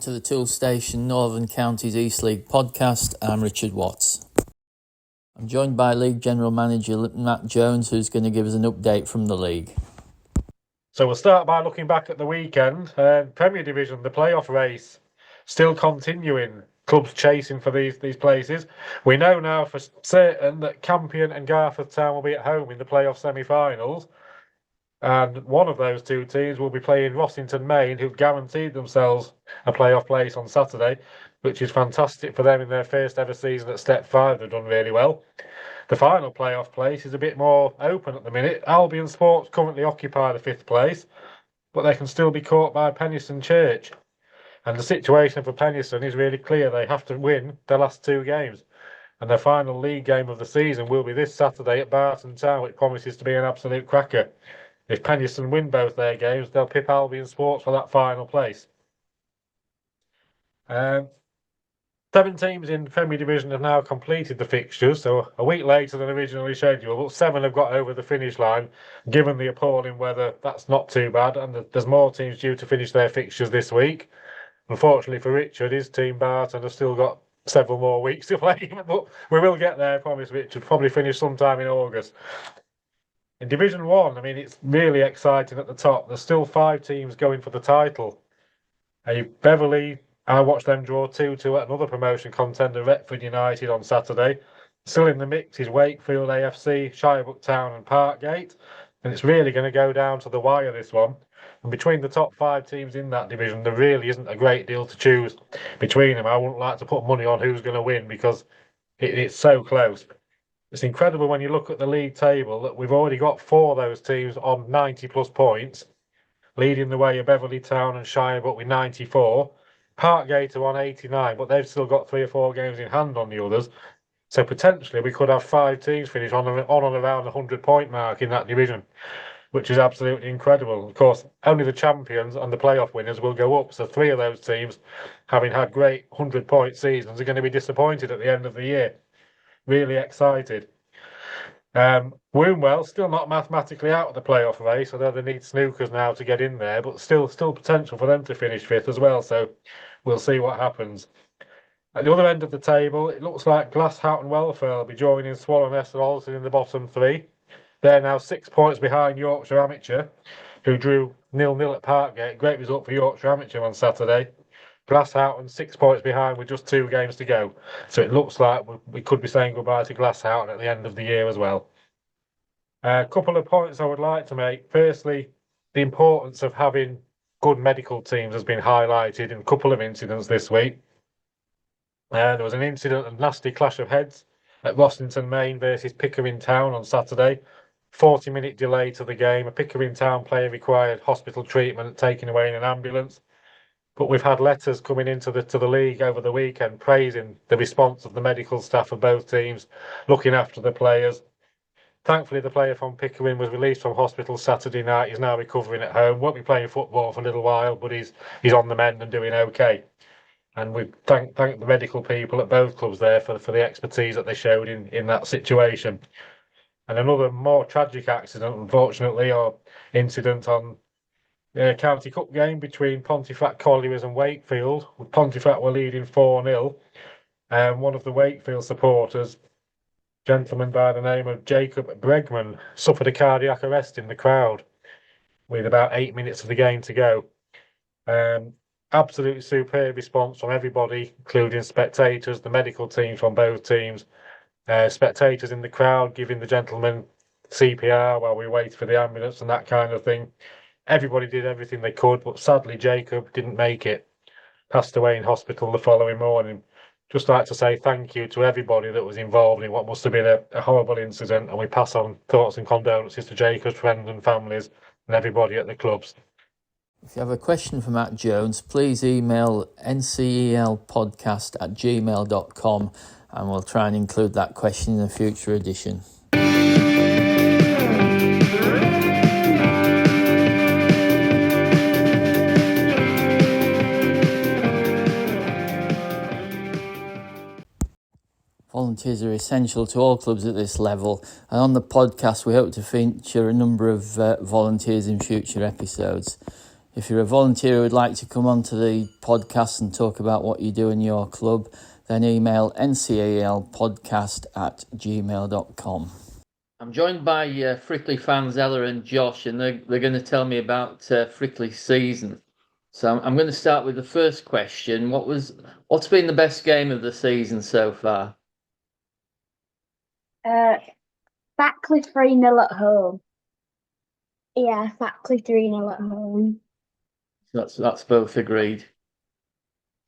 to the Tool Station Northern Counties East League podcast. I'm Richard Watts. I'm joined by League General Manager Matt Jones, who's going to give us an update from the league. So we'll start by looking back at the weekend. Premier Division, the playoff race, still continuing. Clubs chasing for these places. We know now for certain that Campion and Garforth Town will be at home in the playoff semi-finals. And one of those two teams will be playing Rossington Main, who've guaranteed themselves a playoff place on Saturday, which is fantastic for them in their first ever season at Step 5. They've done really well. The final playoff place is a bit more open at the minute. Albion Sports currently occupy the 5th place, but they can still be caught by Penistone Church. And the situation for Penistone is really clear. They have to win their last 2 games. And their final league game of the season will be this Saturday at Barton Town, which promises to be an absolute cracker. If Penistone win both their games, they'll pip Albion Sports for that final place. 7 teams in Premier Division have now completed the fixtures, so a week later than originally scheduled, but 7 have got over the finish line. Given the appalling weather, that's not too bad, and there's more teams due to finish their fixtures this week. Unfortunately for Richard, his team Barton have still got several more weeks to play, but we will get there, I promise Richard. Probably finish sometime in August. In Division 1, I mean, it's really exciting at the top. There's still 5 teams going for the title. Beverley, I watched them draw 2-2 at another promotion contender, Retford United, on Saturday. Still in the mix is Wakefield AFC, Shirebrook Town and Parkgate. And it's really going to go down to the wire, this one. And between the top 5 teams in that division, there really isn't a great deal to choose between them. I wouldn't like to put money on who's going to win because it's so close. It's incredible when you look at the league table that we've already got 4 of those teams on 90-plus points, leading the way are Beverley Town and Shirebrook with 94. Parkgate are on 89, but they've still got 3 or 4 games in hand on the others. So potentially we could have 5 teams finish on and around the 100-point mark in that division, which is absolutely incredible. Of course, only the champions and the playoff winners will go up. So 3 of those teams, having had great 100-point seasons, are going to be disappointed at the end of the year. Really excited. Wombwell still not mathematically out of the playoff race, although they need snookers now to get in there, but still potential for them to finish 5th as well. So we'll see what happens. At the other end of the table, it looks like Glasshoughton Welfare will be joining Swallownest and Alton in the bottom 3. They're now 6 points behind Yorkshire Amateur, who drew 0-0 at Parkgate. Great result for Yorkshire Amateur on Saturday. Glasshoughton 6 points behind with just 2 games to go. So it looks like we could be saying goodbye to Glasshoughton at the end of the year as well. A couple of points I would like to make. Firstly, the importance of having good medical teams has been highlighted in a couple of incidents this week. There was an incident, a nasty clash of heads at Rossington Main versus Pickering Town on Saturday. 40-minute delay to the game. A Pickering Town player required hospital treatment, taken away in an ambulance. But we've had letters coming into the league over the weekend praising the response of the medical staff of both teams, looking after the players. Thankfully, the player from Pickering was released from hospital Saturday night. He's now recovering at home. Won't be playing football for a little while, but he's on the mend and doing okay. And we thank the medical people at both clubs there for the expertise that they showed in that situation. And another more tragic accident, unfortunately, or incident on County Cup game between Pontefract Collieries and Wakefield. Pontefract were leading 4-0. One of the Wakefield supporters, gentleman by the name of Jacob Bregman, suffered a cardiac arrest in the crowd with about 8 minutes of the game to go. Absolutely superb response from everybody, including spectators, the medical team from both teams, spectators in the crowd giving the gentleman CPR while we wait for the ambulance and that kind of thing. Everybody did everything they could, but sadly Jacob didn't make it. Passed away in hospital the following morning. Just like to say thank you to everybody that was involved in what must have been a horrible incident, and we pass on thoughts and condolences to Jacob's friends and families and everybody at the clubs. If you have a question for Matt Jones, please email NCEL Podcast at gmail.com and we'll try and include that question in a future edition. Volunteers are essential to all clubs at this level, and on the podcast we hope to feature a number of volunteers in future episodes. If you're a volunteer who would like to come onto the podcast and talk about what you do in your club, then email ncelpodcast@gmail.com. I'm joined by Frickley fans Ella and Josh, and they're going to tell me about Frickley's season. So I'm going to start with the first question. What's been the best game of the season so far? Frickley 3-0 at home. Yeah, Frickley 3-0 at home. That's both agreed.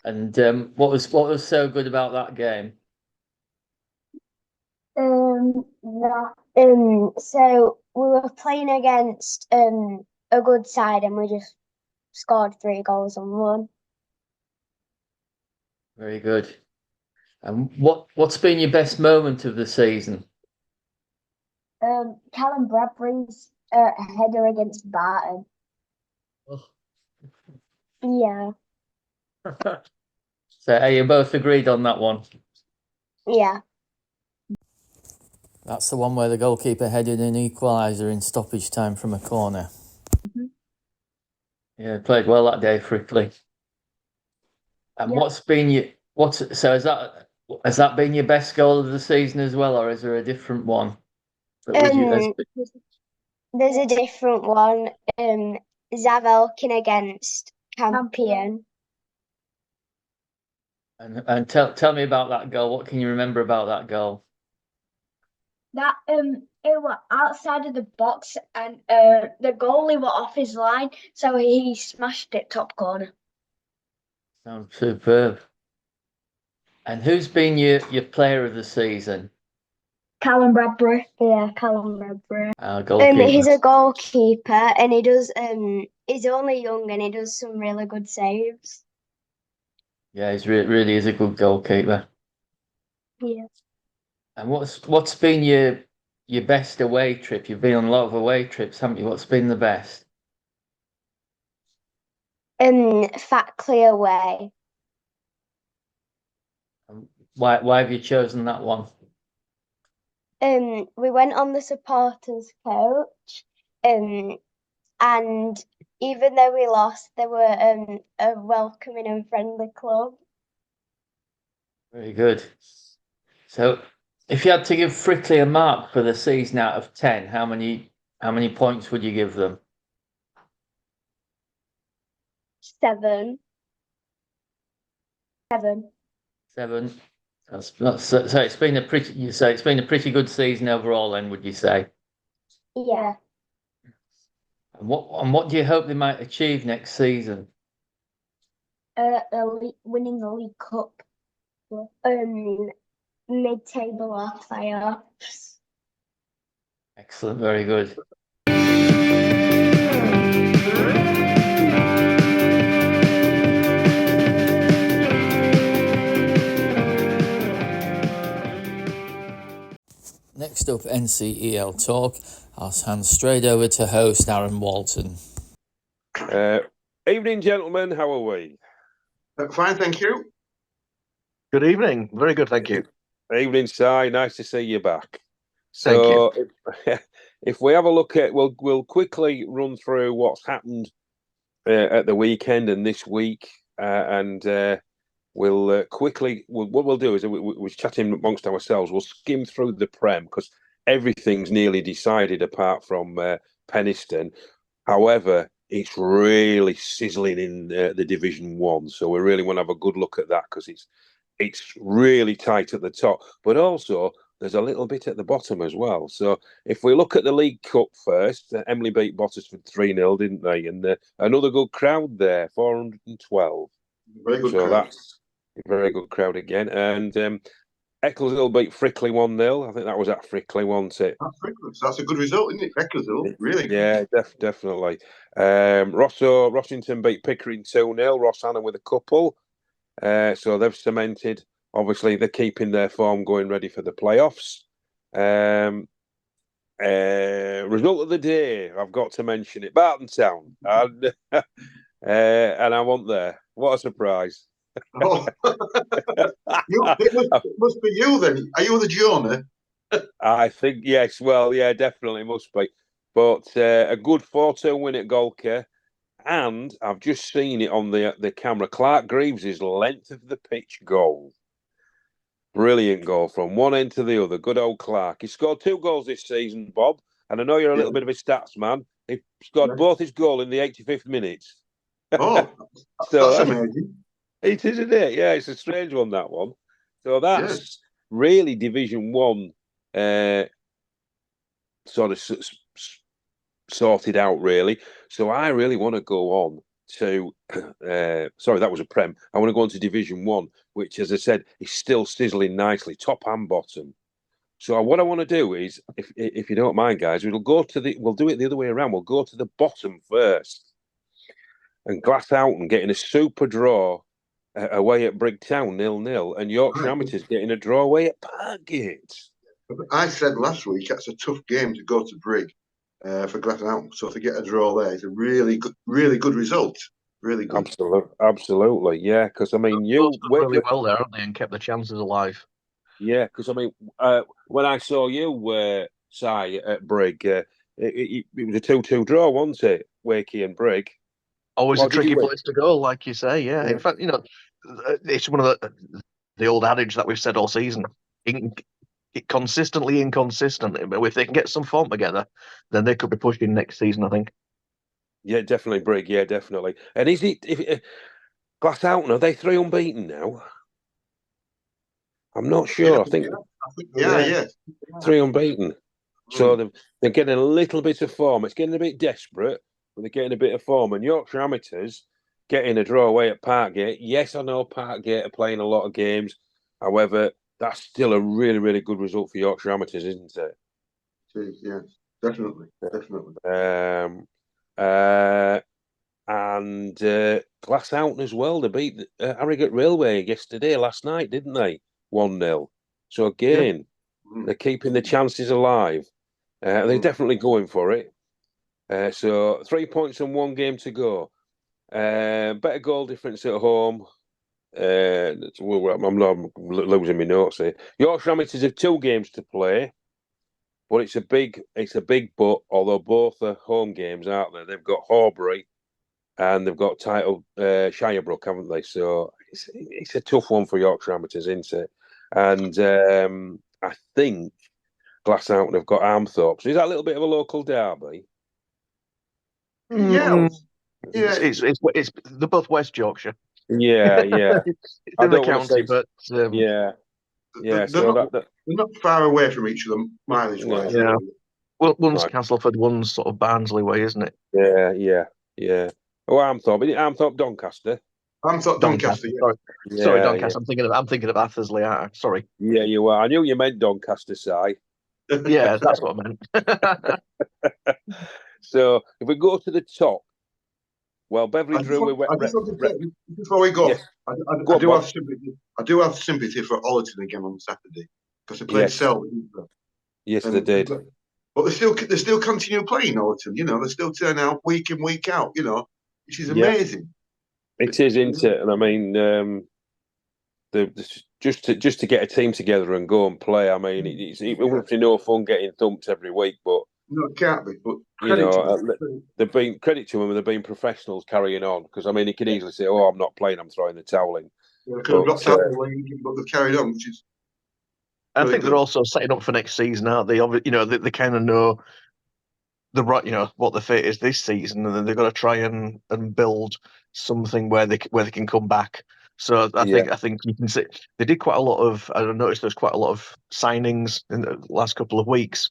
And what was so good about that game? So we were playing against a good side, and we just scored 3 goals and won. Very good. And what's been your best moment of the season? Callum Bradbury's header against Barton. Oh. Yeah. So are you both agreed on that one? Yeah. That's the one where the goalkeeper headed an equaliser in stoppage time from a corner. Mm-hmm. Yeah, played well that day, Frickley. And Yep. Has that been your best goal of the season as well, or is there a different one? There's a different one. Zavelkin against Campion. And tell me about that goal. What can you remember about that goal? That it was outside of the box, and the goalie was off his line, so he smashed it top corner. Sounds superb. And who's been your player of the season? Callum Bradbury. Yeah, Callum Bradbury. Goalkeeper. He's a goalkeeper, and he does. He's only young, and he does some really good saves. Yeah, he's really is a good goalkeeper. Yeah. And what's been your best away trip? You've been on a lot of away trips, haven't you? What's been the best? Frickley away. Why have you chosen that one? We went on the supporters coach, and even though we lost, they were a welcoming and friendly club. Very good. So, if you had to give Frickley a mark for the season out of 10, how many points would you give them? 7. 7. 7. So it's been a pretty good season overall, then, would you say? Yeah. And what do you hope they might achieve next season? Winning the League Cup. Mid-table or playoffs. Excellent, very good. Next up, NCEL Talk. I'll hand straight over to host Aaron Walton. Evening, gentlemen. How are we? Fine, thank you. Good evening. Very good, thank you. Evening, Si. Nice to see you back. Thank you. If we have a look at, we'll quickly run through what's happened at the weekend and this week, and we'll quickly. What we'll do is we're chatting amongst ourselves. We'll skim through the Prem because everything's nearly decided apart from Penistone. However, it's really sizzling in the Division 1, so we really want to have a good look at that because it's really tight at the top, but also there's a little bit at the bottom as well. So if we look at the League Cup first, Emily beat Bottisford 3-0, didn't they? And another good crowd there, 412. Very good so crowd. That's a very good crowd again. And Eccleshill beat Frickley 1-0. I think that was at Frickley, wasn't it? That's a good result, isn't it? Eccleshill, really good. Yeah, definitely. Rossington beat Pickering 2-0. Rossana with a couple. So they've cemented. Obviously, they're keeping their form going, ready for the playoffs. Result of the day, I've got to mention it. Barton Town, and I want there. What a surprise! Oh. It must be you then. Are you the Jonah? I think yes. Well, yeah, definitely must be. But a good 4-2 win at Golker. And I've just seen it on the camera. Clark Greaves' length of the pitch goal. Brilliant goal from one end to the other. Good old Clark. He scored 2 goals this season, Bob. And I know you're a little bit of a stats man. He scored both his goal in the 85th minute. Oh, that's amazing. It is, isn't it? Yeah, it's a strange one, that one. So that's really Division 1 sort of sorted out, really. So I really want to go on to sorry, that was a Prem. I want to go on to Division 1, which, as I said, is still sizzling nicely, top and bottom. So what I want to do is, if you don't mind, guys, we'll do it the other way around. We'll go to the bottom first, and Glasshoughton getting a super draw away at Brigtown 0-0, and Yorkshire Amateurs getting a draw away at Parkgate. I said last week that's a tough game to go to Brig for Glasshoughton. So to get a draw there is a really good result. Really good. Absolutely, yeah. Because I mean, you done really well there, haven't they, and kept the chances alive. Yeah, because I mean, when I saw you, Si, at Brig, it was a 2-2 draw, wasn't it? Wakey and Brig. Always a tricky place to go, like you say. Yeah. In fact, it's one of the old adage that we've said all season. Consistently inconsistent. But if they can get some form together, then they could be pushing next season, I think. Yeah, definitely Brig. Yeah, definitely. And is it Glasshoughton? Are they 3 unbeaten now? I'm not sure. I think yeah. 3 unbeaten. So they're getting a little bit of form. It's getting a bit desperate, but they're getting a bit of form. And Yorkshire Amateurs getting a draw away at Parkgate. Yes, I know Parkgate are playing a lot of games. However, that's still a really, really good result for Yorkshire Amateurs, isn't it? It is, yes, definitely. And Glasshoughton as well. They beat Harrogate Railway last night, didn't they? 1-0. So again, they're keeping the chances alive. They're definitely going for it. So 3 points and 1 game to go. Better goal difference at home. I'm losing my notes here. Yorkshire Amateurs have 2 games to play, but it's a big but. Although both are home games, aren't they? They've got Horbury and they've got title Shirebrook, haven't they? So it's a tough one for Yorkshire Amateurs, isn't it? And I think Glasshoughton have got Armthorpe. So is that a little bit of a local derby? Yeah. It's they're both West Yorkshire. Yeah. It's in the county, but yeah. They're not far away from each other mileage-wise. Yeah. Well, one's Castleford, one's sort of Barnsley way, isn't it? Yeah. Oh, Armthorpe. Is it Armthorpe Doncaster? Armthorpe Doncaster. Sorry, Doncaster. Yeah. I'm thinking of Athersley. Sorry. Yeah, you are. I knew you meant Doncaster, Si. Yeah, that's what I meant. So if we go to the top, well, Beverly Drew. Before we go, yes. I do have sympathy for Ollerton again on Saturday because they played Selby. Yes, they did. But they still continue playing Ollerton. They still turn out week in, week out. Which is amazing. It is, isn't it? And I mean, just to get a team together and go and play. I mean, it's obviously no fun getting thumped every week, but no, it can't be. But they've been credit to them, and they've been professionals carrying on. Because I mean, you can easily say, "Oh, I'm not playing. I'm throwing the towel in." They could have dropped out the league, but they've carried on, which is. I think they're also setting up for next season, aren't they? They kind of know what the fate is this season, and then they've got to try and build something where they can come back. So I think you can see they did quite a lot of. I noticed there's quite a lot of signings in the last couple of weeks.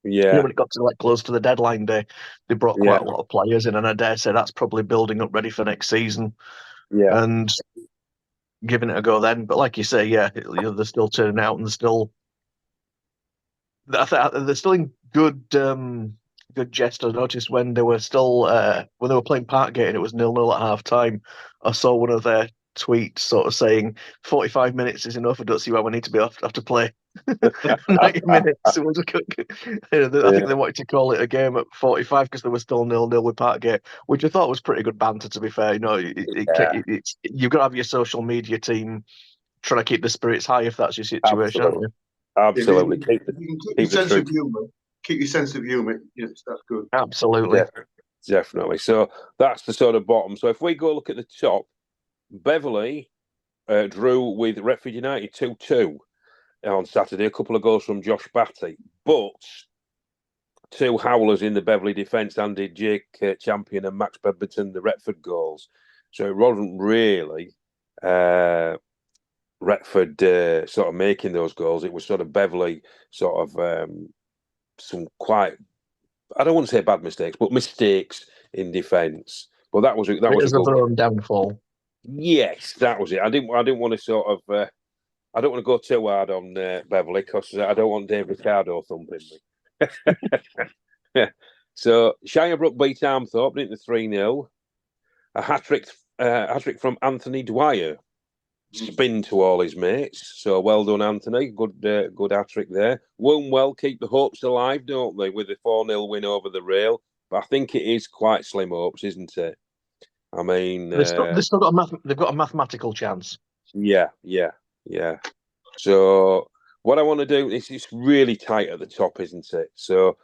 Yeah, when it got to close to the deadline day, they brought quite a lot of players in, and I dare say that's probably building up ready for next season. Yeah, and giving it a go then. But like you say, they're still turning out, and they're still in good jest. I noticed when they were still when they were playing Parkgate and it was 0-0 at half time. I saw one of their tweets sort of saying 45 minutes is enough. I don't see why we need to have to play 90 minutes. I think they wanted to call it a game at 45 because they were still 0-0 with Parkgate, which I thought was pretty good banter, to be fair. You've got to have your social media team trying to keep the spirits high if that's your situation. Absolutely. Keep your sense of humour. Keep your sense of humour. Yes, that's good. Absolutely. Definitely. So that's the sort of bottom. So if we go look at the top, Beverley drew with Retford United 2-2 on Saturday. A couple of goals from Josh Batty, but two howlers in the Beverley defence, Andy Jake Champion and Max Bedberton, the Retford goals. So it wasn't really Retford sort of making those goals. It was sort of Beverley sort of some quite, I don't want to say bad mistakes, but mistakes in defence. But that was a It was good their own downfall. Yes, that was it. I didn't want to sort of. I don't want to go too hard on Beverley because I don't want Dave Ricardo thumping me. So Shirebrook beat Armthorpe, didn't they, 3-0. A hat-trick from Anthony Dwyer. Spin to all his mates. So well done, Anthony. Good hat-trick there. Wombwell keep the hopes alive, don't they, with the 4-0 win over the Rail. But I think it is quite slim hopes, isn't it? I mean, they've still got a mathematical chance. Yeah. So what I want to do is it's really tight at the top, isn't it? So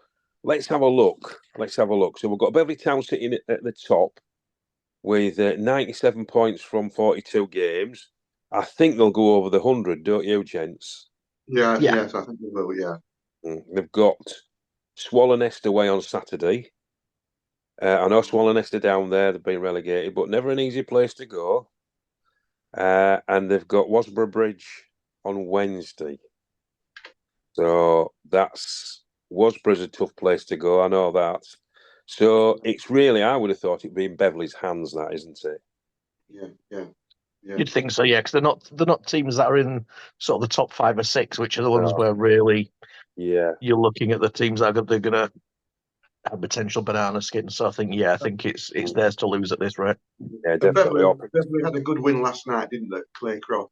let's have a look. So we've got Beverley Town sitting at the top with 97 points from 42 games. I think they'll go over the 100, don't you, gents? Yes, I think they will, yeah. They've got Swallownest away on Saturday. I know Swallownest are down there, they've been relegated, but never an easy place to go. And they've got Wasborough Bridge on Wednesday. So Wasborough's a tough place to go, I know that. So it's really, I would have thought it'd be in Beverley's hands, that, isn't it? Yeah. You'd think so, yeah, because they're not teams that are in sort of the top 5 or 6, which are the ones where really you're looking at the teams that they're going to have potential banana skin. So I think it's theirs to lose at this rate. Yeah, definitely. Beverley had a good win last night, didn't they? Claycroft,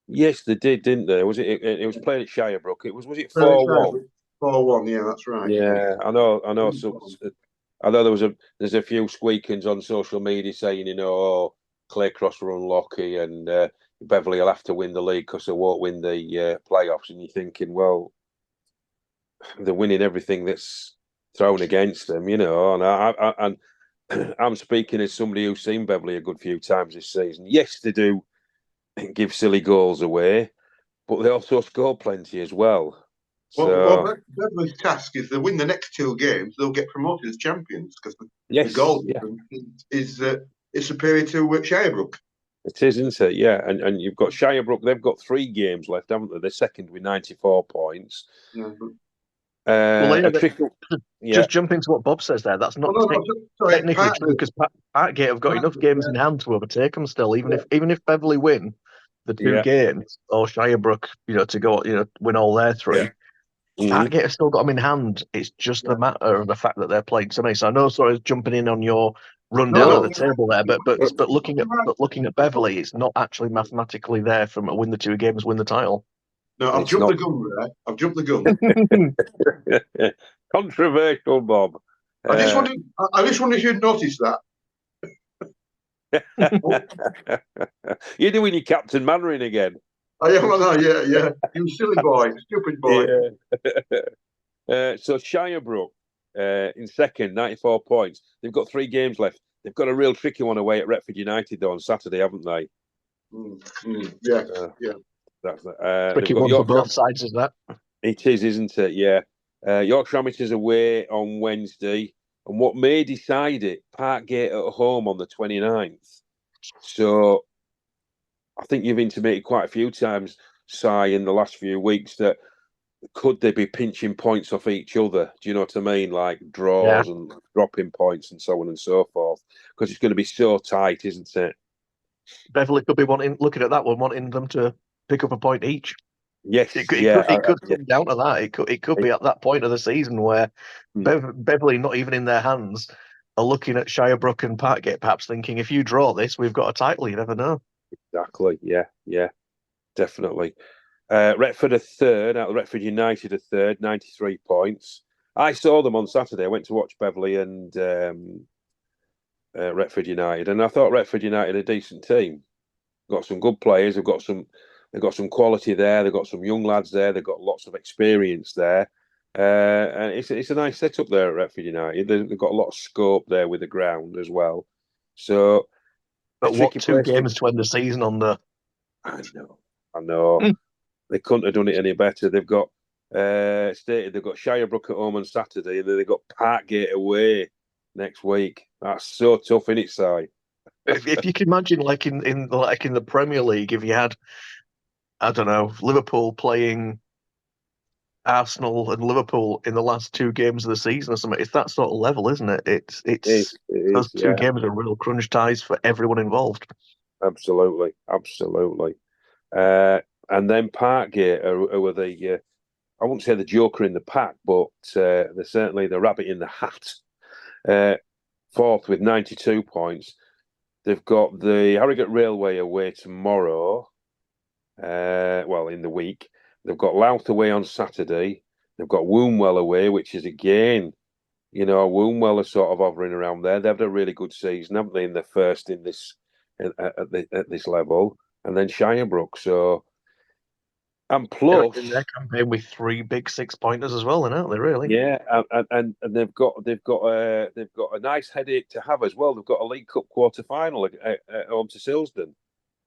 Yes, they did, didn't they? Was it was played at Shirebrook. Was it 4-1? 4-1, yeah, that's right. Yeah, I know. So, although there's a few squeakings on social media saying, Claycross are unlucky and Beverley will have to win the league because they won't win the playoffs. And you're thinking, well, they're winning everything that's thrown against them, And I'm speaking as somebody who's seen Beverley a good few times this season. Yes, they do give silly goals away, but they also score plenty as well. Well, Beverley's task is to win the next 2 games, they'll get promoted as champions because the goal is superior to Shirebrook. It is, isn't it? Yeah, and you've got Shirebrook. They've got 3 games left, haven't they? They're second with 94 points. Just jump into what Bob says there. That's not technically true because Parkgate have got enough games in hand to overtake them still. Even if Beverley win the 2 games, or Shirebrook, to go, win all their 3. Parkgate have still got them in hand. It's just a matter of the fact that they're playing so many. So I know, sort of jumping in on your rundown of the table there, but looking at Beverley, it's not actually mathematically there from win the 2 games, win the title. No, I've jumped the gun. Controversial, Bob. I just wondered if you'd noticed that. You're doing your Captain Mannering again. I am, yeah. You silly boy, stupid boy. So Shirebrook in second, 94 points. They've got 3 games left. They've got a real tricky one away at Retford United though on Saturday, haven't they? Yeah. That's tricky one for both sides, is that? It is, isn't it? Yeah. Yorkshire Amateurs away on Wednesday, and what may decide it, Parkgate at home on the 29th. So I think you've intimated quite a few times, Si, in the last few weeks that could they be pinching points off each other? Do you know what I mean? Like draws and dropping points and so on and so forth. Because it's going to be so tight, isn't it? Beverley could be looking at that one, wanting them to pick up a point each. Yes, it could come down to that. It could be at that point of the season where Beverley, not even in their hands, are looking at Shirebrook and Parkgate, perhaps thinking, if you draw this, we've got a title. You never know. Exactly. Yeah, definitely. Retford a third, out of Retford United a third, 93 points. I saw them on Saturday. I went to watch Beverley and Retford United, and I thought Retford United a decent team. Got some good players. They've got some quality there. They've got some young lads there. They've got lots of experience there. And it's a nice setup there at Retford United. They've got a lot of scope there with the ground as well. So, but what 2 games to end the season on the? I know. They couldn't have done it any better. They've got stated they've got Shirebrook at home on Saturday, and then they've got Parkgate away next week. That's so tough in its side. If you can imagine, like in the Premier League, if you had, I don't know, Liverpool playing Arsenal and Liverpool in the last 2 games of the season or something, it's that sort of level, isn't it? It's those 2 games are real crunch ties for everyone involved. Absolutely. And then Parkgate are the I wouldn't say the joker in the pack, but they're certainly the rabbit in the hat. Fourth with 92 points. They've got the Harrogate Railway away tomorrow. In the week. They've got Louth away on Saturday. They've got Wombwell away, which is again, Wombwell are sort of hovering around there. They've had a really good season, haven't they? In the first in this at this level, and then Shirebrook. So, and plus in their campaign with 3 big 6-pointers as well, aren't they? Really? Yeah, and they've got a nice headache to have as well. They've got a League Cup quarter final at home to Silsden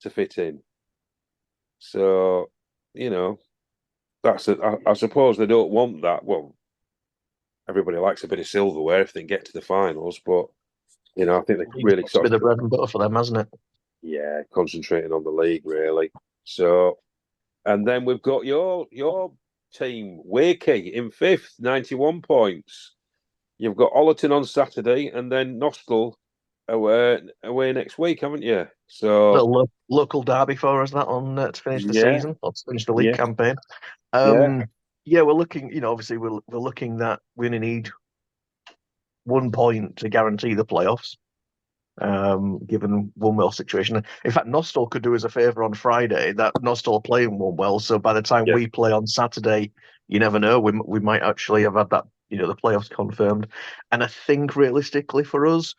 to fit in. So, I suppose they don't want that. Well, everybody likes a bit of silverware if they can get to the finals, but I think they could really sort of the bread and butter for them, hasn't it? Yeah, concentrating on the league really. So, and then we've got your team, Wakey, in 5th, 91 points. You've got Ollerton on Saturday, and then Nostell away next week, haven't you? So, little local derby for us, that on to finish the season, or to finish the league campaign. We're looking. Obviously, we're looking that we only need 1 point to guarantee the playoffs. Given Wombwell situation, in fact, Nostell could do us a favour on Friday. That Nostell playing Wombwell, so by the time we play on Saturday, you never know. We might actually have had that. The playoffs confirmed, and I think realistically for us,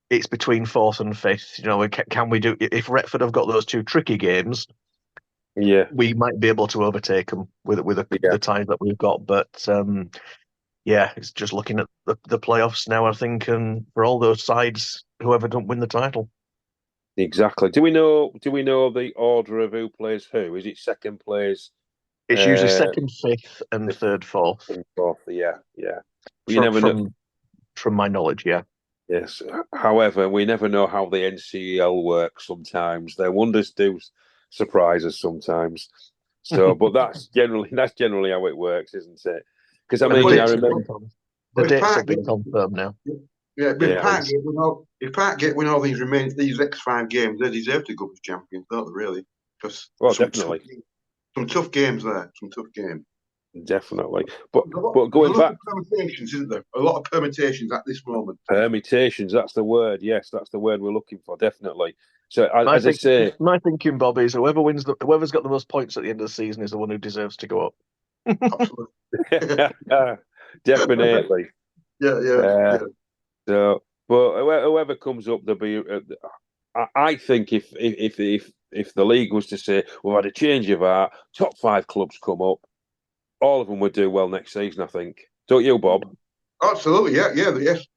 it's between 4th and 5th. Can we do if Retford have got those 2 tricky games? Yeah, we might be able to overtake them with the ties that we've got. But it's just looking at the playoffs now, I think, and for all those sides, whoever don't win the title. Exactly. Do we know the order of who plays who? Is it second place? It's usually 2nd, 5th, and 3rd, 4th. And 4th, yeah. But you never know. From my knowledge, yeah. Yes. However, we never know how the NCEL works sometimes. Their wonders do surprise us sometimes. So, but that's generally how it works, isn't it? Because I remember the dates have been confirmed now. Yeah, but if Parkgate win all these next 5 games, they deserve to go as champions, don't they? Really? Because definitely some tough games there. Some tough games. Definitely, but going back, permutations, isn't there? A lot of permutations at this moment. Permutations, that's the word. Yes, that's the word we're looking for. Definitely. So, I say, my thinking, Bob, is whoever's got the most points at the end of the season is the one who deserves to go up. Absolutely. Definitely. Yeah. So, but whoever comes up, there'll be. I think if the league was to say we've had a change of heart, top 5 clubs come up, all of them would do well next season. I think. Don't you, Bob? Absolutely. Yes.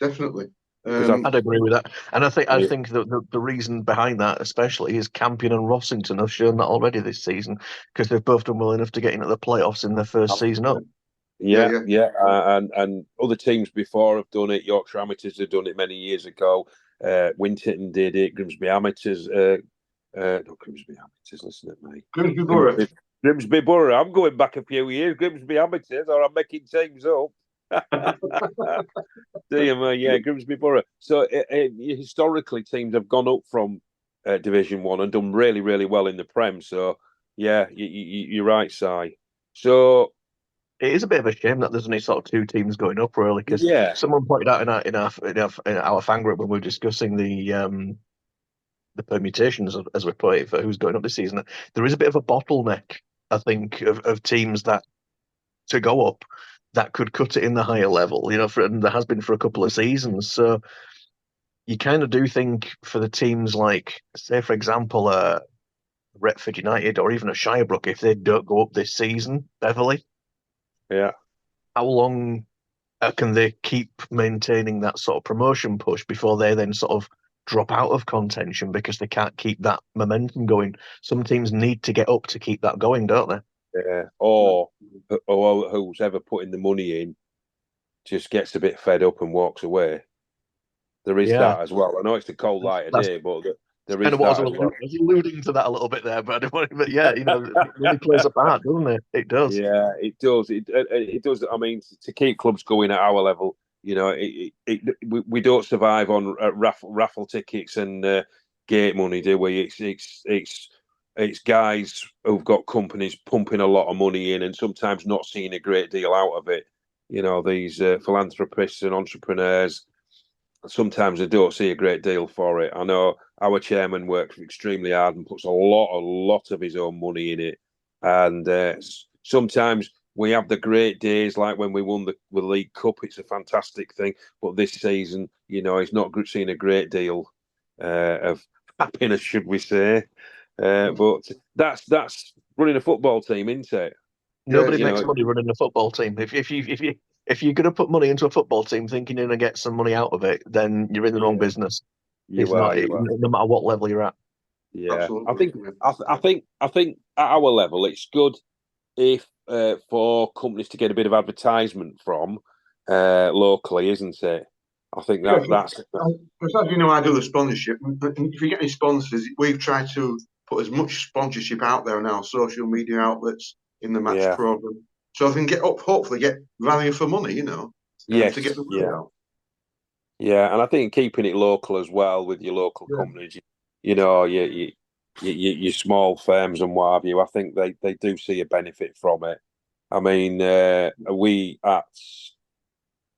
Definitely. I'd agree with that, and I think the reason behind that, especially, is Campion and Rossington have shown that already this season because they've both done well enough to get into the playoffs in their first season up. Yeah. And other teams before have done it. Yorkshire Amateurs have done it many years ago. Winterton did it. Grimsby Amateurs. Not Grimsby Amateurs. Listen at me. Grimsby Borough. Grimsby Borough. I'm going back a few years. Grimsby Amateurs, or I'm making teams up. Grimsby Borough. So historically, teams have gone up from Division 1 and done really, really well in the Prem. So you're right, Si. So it is a bit of a shame that there's only sort of 2 teams going up, really, because someone pointed out in our fan group when we were discussing the permutations, as we put it, for who's going up this season. There is a bit of a bottleneck, I think, of teams that to go up that could cut it in the higher level, and there has been for a couple of seasons. So you kind of do think for the teams like, say, for example, Retford United or even a Shirebrook, if they don't go up this season, Beverley, Yeah. How long can they keep maintaining that sort of promotion push before they then sort of drop out of contention because they can't keep that momentum going? Some teams need to get up to keep that going, don't they? Yeah. Or who's ever putting the money in just gets a bit fed up and walks away. There is that as well. I know it's the cold light of day, but there is that as well. I was alluding to that a little bit there, but I don't want to. But yeah, it really plays a part, doesn't it? It does. Yeah, it does. It does. I mean, to keep clubs going at our level, we don't survive on raffle tickets and gate money, do we? It's guys who've got companies pumping a lot of money in and sometimes not seeing a great deal out of it. These philanthropists and entrepreneurs. Sometimes they don't see a great deal for it. I know our chairman works extremely hard and puts a lot of his own money in it. And sometimes we have the great days, like when we won the League Cup. It's a fantastic thing. But this season, he's not seen a great deal of happiness, should we say? But that's running a football team, isn't it? Nobody makes money running a football team. If you're going to put money into a football team thinking you're going to get some money out of it, then you're in the wrong business. You are. No matter what level you're at. Yeah, absolutely. I think at our level, it's good if for companies to get a bit of advertisement from locally, isn't it? I think that's because as you know, I do the sponsorship. If you get any sponsors, we've tried to put as much sponsorship out there on our social media outlets in the match program, so I can hopefully get value for money. Yes, to get the word out. Yeah, and I think keeping it local as well with your local companies, your small firms and what have you. I think they do see a benefit from it. I mean, we at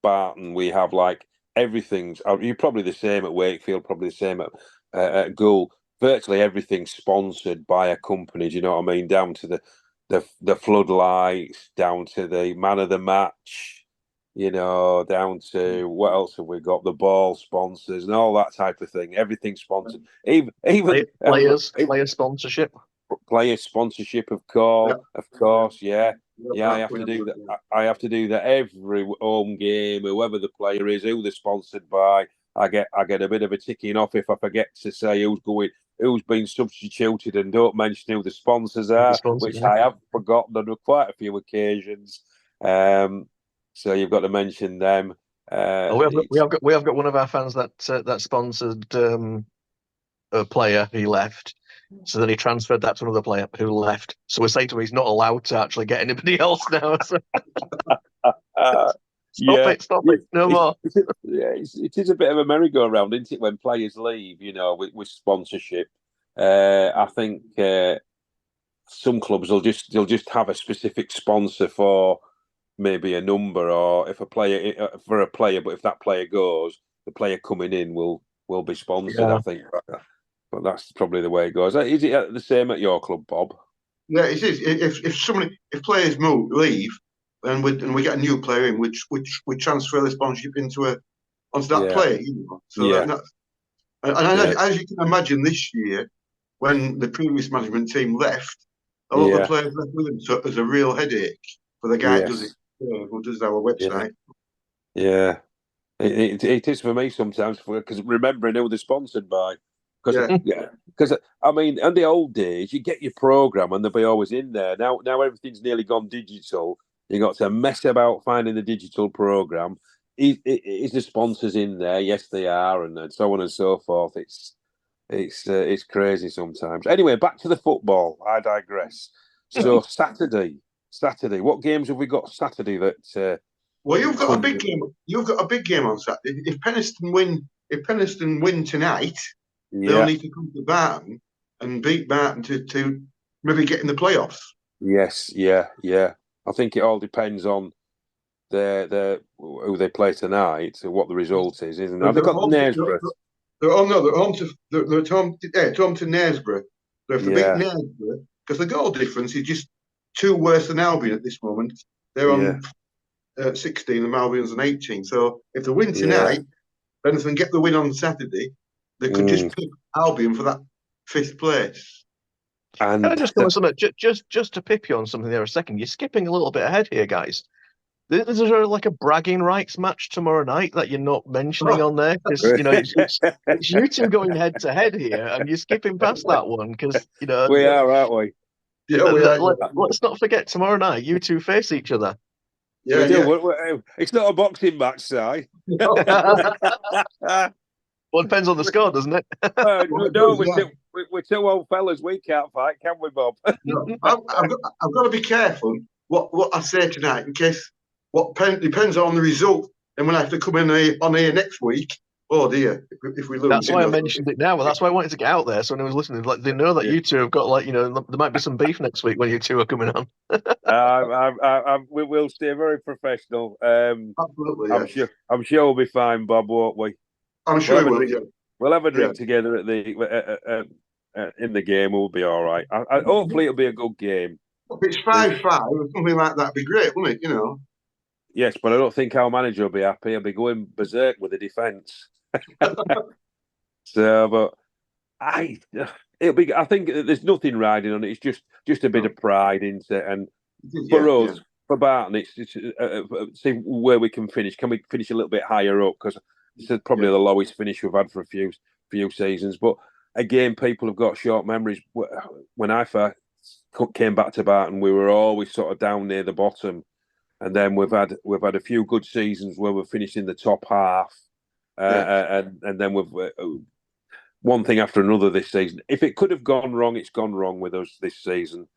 Barton, we have like everything's. You're probably the same at Wakefield, probably the same at Gould. Virtually everything's sponsored by a company. Do you know what I mean? Down to the floodlights, down to the man of the match. Down to what else have we got? The ball sponsors and all that type of thing. Everything's sponsored. Even player sponsorship. Player sponsorship, of course. Yeah. I have to do that. I have to do that every home game. Whoever the player is, who they're sponsored by, I get a bit of a ticking off if I forget to say who's been substituted and don't mention who the sponsors are, which I have forgotten on quite a few occasions. So you've got to mention them. We have got one of our fans that sponsored a player. He left, so then he transferred that to another player who left. So we're saying to him he's not allowed to actually get anybody else now. So. Stop it, no more. It is a bit of a merry-go-round, isn't it? When players leave, with sponsorship. I think some clubs they'll just have a specific sponsor for. Maybe a number, or if a player for a player, but if that player goes, the player coming in will be sponsored. I think, but that's probably the way it goes. Is it the same at your club, Bob? Yeah, it is. If players leave, and we get a new player in, which we transfer the sponsorship onto that player. So as you can imagine, this year when the previous management team left, a lot of the players left with them, so it was a real headache for the guy who does our website. Yeah. It is for me sometimes because remembering who they're sponsored by. Because I mean, in the old days, you get your program and they'll be always in there. Now everything's nearly gone digital. You got to mess about finding the digital program. Is the sponsors in there? Yes, they are, and so on and so forth. It's crazy sometimes. Anyway, back to the football. I digress. So Saturday. What games have we got Saturday? Well, you've got a big game. You've got a big game on Saturday. If Penistone win tonight, they'll need to come to Barton and beat Barton to maybe get in the playoffs. Yes, yeah. I think it all depends on who they play tonight, what the result is, isn't it? Have they got Knaresborough? They're home to Knaresborough. So if they beat Knaresborough, because the goal difference is just 2 worse than Albion at this moment. They're on 16 and Albion's on 18. So if they win tonight, then if they can get the win on Saturday, they could just pick Albion for that 5th place. And can I just go on something? Just to pip you on something there a second. You're skipping a little bit ahead here, guys. Is there like a bragging rights match tomorrow night that you're not mentioning on there? Because it's you two going head to head here, and you're skipping past that one because we are, aren't we? Yeah, we are. Let's not forget tomorrow night you two face each other. Yeah, we do. It's not a boxing match, Si. Well, it depends on the score, doesn't it? No, we're two old fellas. We can't fight, can we, Bob? No, I've got to be careful what I say tonight in case depends on the result. And when I have to come in on here next week, oh dear, if we lose. That's why I mentioned it now. Well, that's why I wanted to get out there so when I was listening, like they know that you two have got there might be some beef next week when you two are coming on. We will stay very professional. Absolutely, I'm sure we'll be fine, Bob, won't we? I'm sure we will. Yeah. We'll have a drink together at the in the game. We'll be all right. Hopefully, it'll be a good game. If it's 5-5 or something like that, it'd be great, wouldn't it? Yes, but I don't think our manager will be happy. He'll be going berserk with the defence. But it'll be. I think there's nothing riding on it. It's just a bit of pride into it, and for us, for Barton, it's see where we can finish. Can we finish a little bit higher up? Because this is probably the lowest finish we've had for a few seasons. But again, people have got short memories. When I first came back to Barton, we were always sort of down near the bottom, and then we've had a few good seasons where we've finished in the top half, and then we've one thing after another this season. If it could have gone wrong, it's gone wrong with us this season,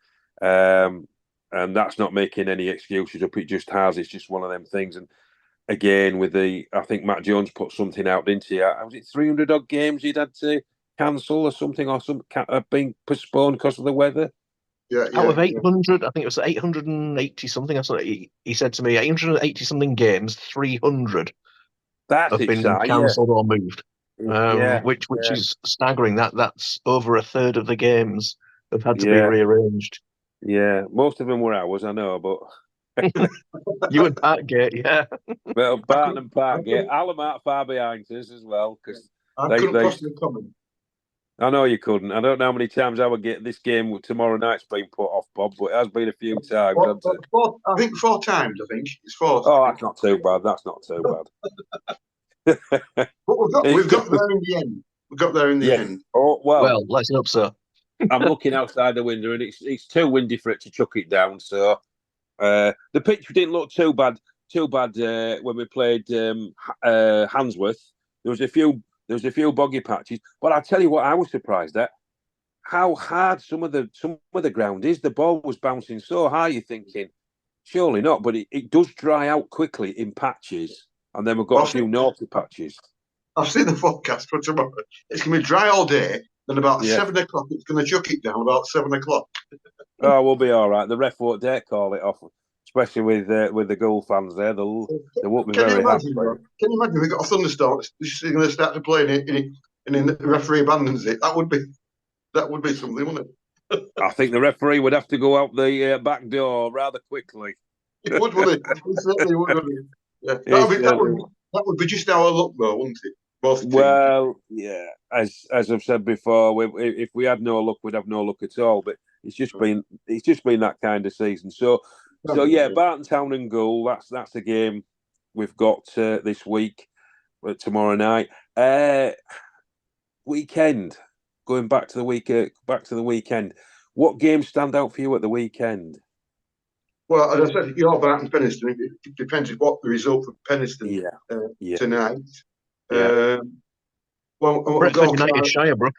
and that's not making any excuses up. It just has. It's just one of them things. And again, I think Matt Jones put something out, didn't he? Was it 300 odd games he'd had to cancel or something, or being postponed because of the weather? Out of 800, I think it was 880 something. He said to me, 880 something games, 300 have been cancelled or moved. Which is staggering. That's over a third of the games have had to be rearranged. Yeah, most of them were ours, I know, but you and Parkgate, yeah. Well, Barton and Parkgate, Alan aren't far behind us as well because I couldn't possibly comment. I know you couldn't. I don't know how many times I would get this game tomorrow night's been put off, Bob, but it has been a few times. I think 4 times. I think it's 4. Oh, that's not too bad. That's not too bad. But we've got there in the end. We got there in the end. Oh well, let's hope so. I'm looking outside the window and it's too windy for it to chuck it down. So the pitch didn't look too bad when we played Handsworth. There was a few boggy patches, but I tell you what, I was surprised at how hard some of the ground is. The ball was bouncing so high, you're thinking, surely not, but it does dry out quickly in patches, and then we've got a few naughty patches. I've seen the forecast for tomorrow. It's going to be dry all day, then about 7 o'clock, it's going to chuck it down about 7 o'clock. Oh, we'll be all right. The ref won't dare call it off, especially with the goal fans there. They won't be very happy. Can you imagine we've got a thunderstorm? It's going to start to play and the referee abandons it. That would be something, wouldn't it? I think the referee would have to go out the back door rather quickly. It would, wouldn't it? It certainly would, wouldn't it? Yeah. That would be just our luck, though, wouldn't it? Well, yeah. As I've said before, if we had no luck, we'd have no luck at all. But it's just been that kind of season. So yeah, Barton Town and Goal. That's the game we've got this week, tomorrow night. Weekend. Going back to the weekend. What games stand out for you at the weekend? Well, as I said, you're Barton Penistone. It depends on what the result for Penistone tonight. Yeah. Bradford United Shirebrook.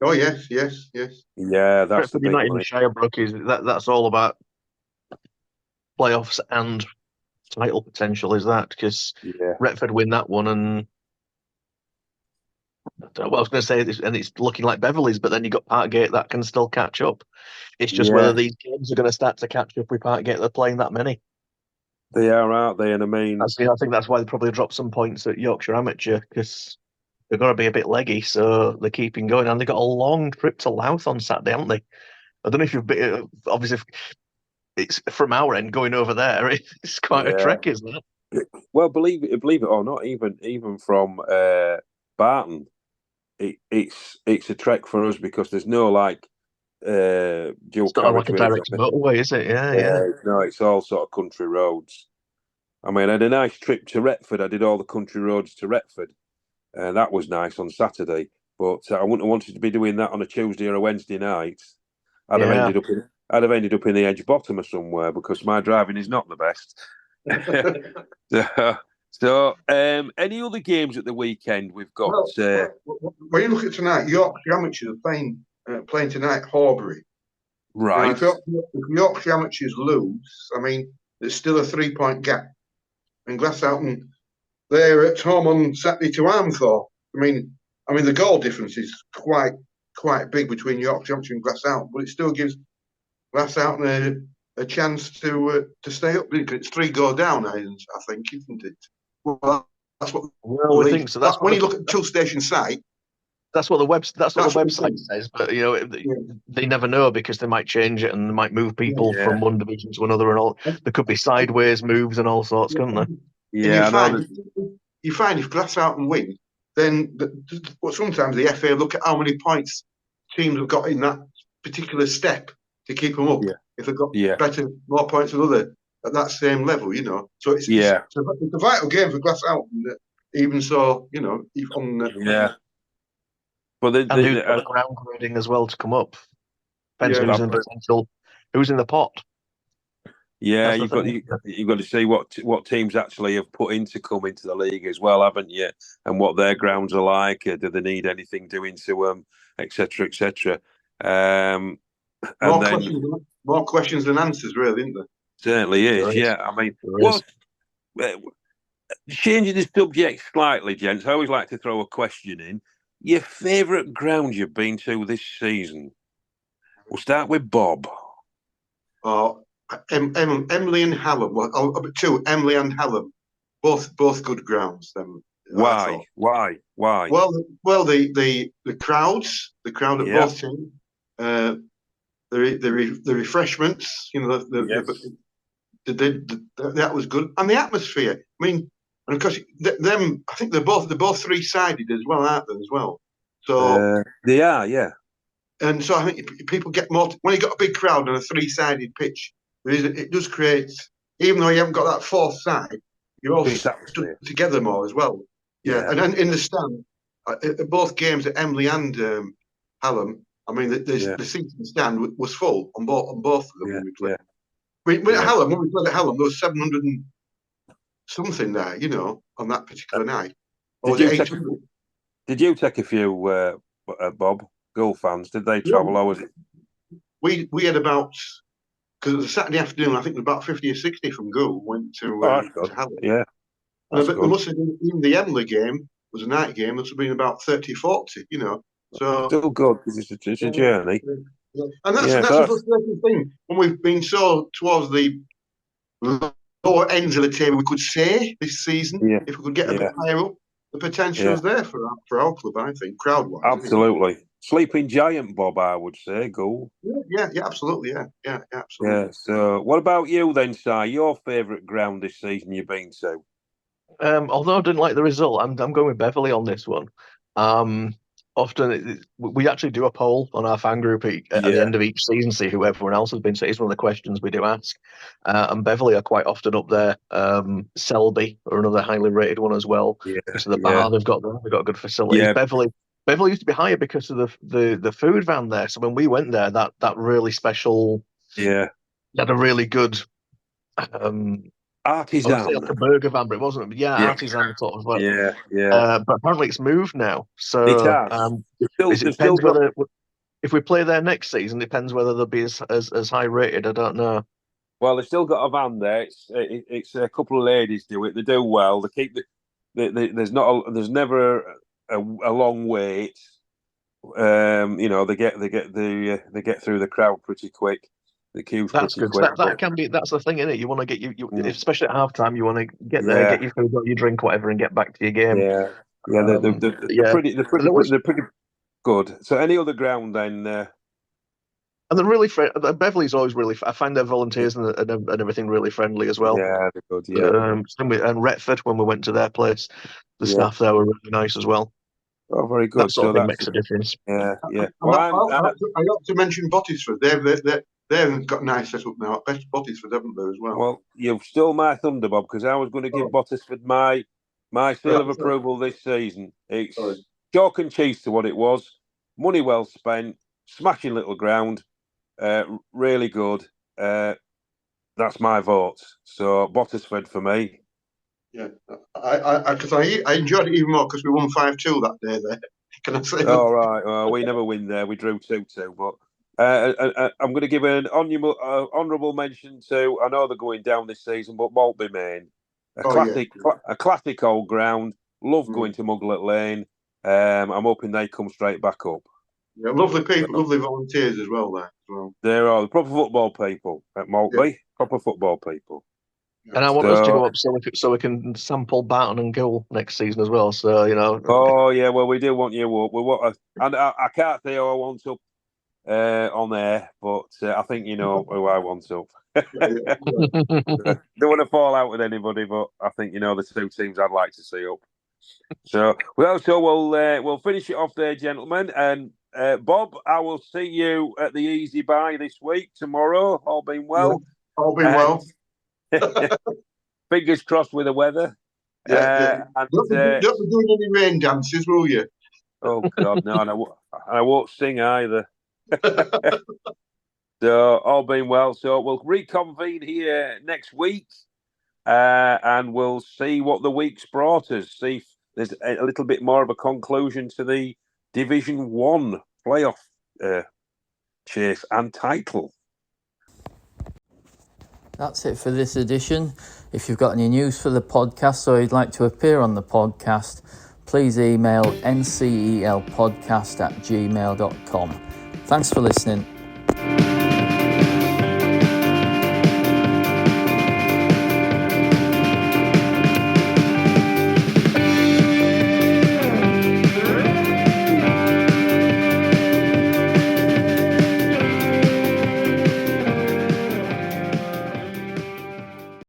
Oh yes. Yeah, that's Bradford United and Shirebrook that's all about playoffs and title potential. Is that because Retford win that one and I don't know what I was going to say, and it's looking like Beverley's, but then you got Parkgate that can still catch up. It's just whether these games are going to start to catch up with Parkgate. They're playing that many. They are, aren't they? And I mean, I think that's why they probably dropped some points at Yorkshire Amateur because they've got to be a bit leggy, so they're keeping going. And they've got a long trip to Louth on Saturday, haven't they? I don't know if you've been. Obviously, it's from our end going over there. It's quite a trek, isn't it? Well, believe it or not, even from Barton, it's a trek for us because there's no dual It's not like a carriageways direct on it. motorway, is it? Yeah. No, it's all sort of country roads. I mean, I had a nice trip to Retford. I did all the country roads to Retford. That was nice on Saturday. But I wouldn't have wanted to be doing that on a Tuesday or a Wednesday night. I'd have ended up in the edge bottom or somewhere because my driving is not the best. So, any other games at the weekend we've got? When you look at tonight, Yorkshire Amateurs are playing tonight at Horbury. Right. Now, if Yorkshire Amateurs lose, I mean, there's still a 3-point gap. And Glassalton, they're at home on Saturday to Armthorpe. I mean, the goal difference is quite big between Yorkshire Amateurs and Glassalton, but it still gives Glassalton a chance to stay up. It's 3 go down, I think, isn't it? Well, that's what. Well, we think so. That's when you look at the two-station site. That's what the website says, but they never know because they might change it and they might move people from one division to another, and all. There could be sideways moves and all sorts, couldn't there? Yeah, you find if Glassalton win, then sometimes the FA look at how many points teams have got in that particular step to keep them up. Yeah. If they've got more points than other at that same level, So it's a vital game for Glassalton. Even so, But who's got the ground grading as well to come up? Depends who's in the pot. Yeah, you've got to see what teams actually have put in to come into the league as well, haven't you? And what their grounds are like. Do they need anything doing to them, etc., etc. More questions than answers, really, isn't there? Certainly is. Yeah, I mean, changing the subject slightly, gents. I always like to throw a question in. Your favourite ground you've been to this season? We'll start with Bob. Emily and Hallam. Well, Emily and Hallam. Both good grounds. Why? Well, the crowds. The crowd at both teams. The refreshments. That was good, and the atmosphere. I mean, and of course, I think they're both 3-sided as well, aren't they? As well. So they are, yeah. And so I think people get more when you got a big crowd on a 3-sided pitch. It does create, even though you haven't got that fourth side, you're all stood together more as well. Yeah. And then in the stand, at both games at Emily and Hallam, I mean, the seats in the stand was full on both of them when we played. When we played at Hallam, there was 700 and something there, on that particular night. Did you take a few, Bob, Goal fans? Did they travel? Or was it? We had about, because it was a Saturday afternoon, I think there was about 50 or 60 from Goal went to Hallam. Yeah. But there must have been, even the Emily game was a night game, there must have been about 30, 40, So still good because it's a journey. Yeah. And that's a frustrating thing when we've been so towards the lower ends of the table. We could say this season, if we could get a bit higher up, the potential is there for our club. I think crowd-wise. Absolutely, sleeping giant, Bob. I would say, Goal. Yeah, absolutely, yeah, absolutely. Yeah. So, what about you then, Si? Your favourite ground this season you've been to? Although I didn't like the result, I'm going with Beverley on this one. Often we actually do a poll on our fan group at the end of each season, see who everyone else has been. So it's one of the questions we do ask. And Beverley are quite often up there. Selby are another highly rated one as well. Because of the bar they've got there, they've got good facilities. Yeah. Beverley used to be higher because of the food van there. So when we went there, that really special. Yeah. Had a really good. Artisan, like a burger van, but it wasn't. Artisan sort of. Well. Yeah. But apparently it's moved now. So it has. It depends whether if we play there next season, depends whether they'll be as high rated. I don't know. Well, they've still got a van there. It's a couple of ladies do it. They do well. They keep there's never a long wait. They get through the crowd pretty quick. The queue's that's pretty good. quick. That can be. That's the thing, isn't it? You want to get especially at half time. You want to get there, get your food, your drink, whatever, and get back to your game. They're pretty good. So any other ground then? And they're really Beverley's always really. I find their volunteers and everything really friendly as well. Yeah, they're good. Yeah. And Retford, when we went to their place, the staff there were really nice as well. Oh, very good. That sort of thing makes a difference. Yeah. Well, I got to mention Bottisford. They've got a nice setup now. Best Bottisford, haven't they, as well? Well, you've stole my thunder, Bob, because I was going to give Bottisford my seal of approval this season. It's chalk and cheese to what it was. Money well spent. Smashing little ground. Really good. That's my vote. So Bottisford for me. Yeah, because I enjoyed it even more because we won 5-2 that day. There, can I say? All right. Well, we never win there. We drew 2-2. But I'm going to give an honourable mention to. I know they're going down this season, but Maltby Main, a classic old ground. Love going to Muglet Lane. I'm hoping they come straight back up. Yeah, lovely people, lovely volunteers as well there. As well. There are the proper football people at Maltby. Yeah. Proper football people. And I want us to go up so we can sample Barton and Gould next season as well. So Oh yeah, well we do want you up. We want, and I can't say who I want up on there, but I think you know who I want up. Don't want to fall out with anybody, but I think you know the two teams I'd like to see up. So we'll finish it off there, gentlemen. And Bob, I will see you at the Easy Buy this week tomorrow. All being well. Yeah, all being well. Fingers crossed with the weather. Yeah. Don't be doing any rain dances, will you? Oh God, no! And I won't sing either. So all being well, so we'll reconvene here next week, and we'll see what the week's brought us. See if there's a little bit more of a conclusion to the Division 1 playoff chase and title. That's it for this edition. If you've got any news for the podcast or you'd like to appear on the podcast, please email ncelpodcast@gmail.com. Thanks for listening.